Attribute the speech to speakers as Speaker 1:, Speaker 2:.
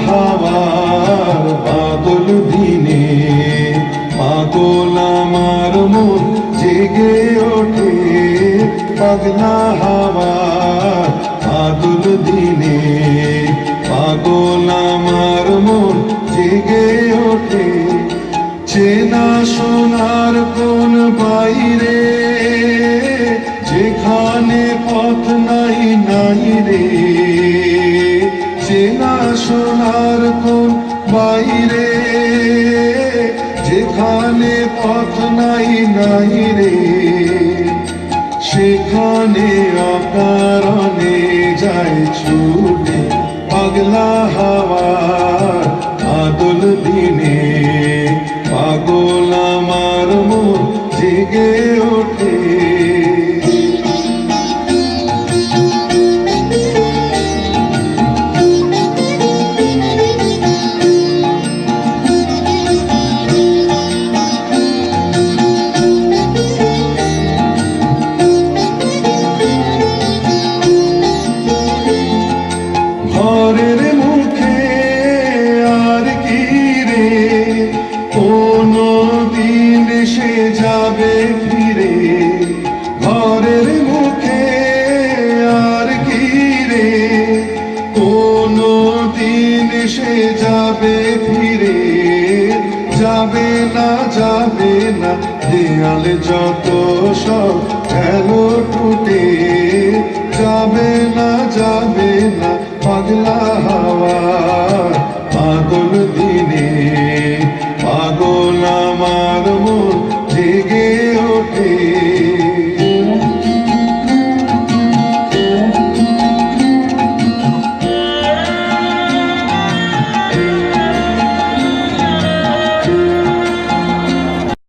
Speaker 1: হাওয়ার বাদল দিনে পাগল আমার মন জেগে ওঠে। পাগলা হাওয়ার বাদল দিনে পাগল আমার মন জেগে ওঠে। চেনা সোনার কোন বাইরে যেখানে পথ নাই নাই রে। চেনা সোনার কোন বাইরে যেখানে পথ নাই নাই রে। সেখানে অকারণে যায় ছুটে পাগলা হাওয়ার বাদল দিনে পাগল আমার মন জেগে ওঠে। ঘরের মুখে আর কি রে কোনো দিন সে যাবে ফিরে। ঘরের মুখে আর কি রে কোনো দিন সে যাবে ফিরে। যাবে না যাবে না দেয়াল যত সব এলো টুটে। যাবে না যাবে না পাগলা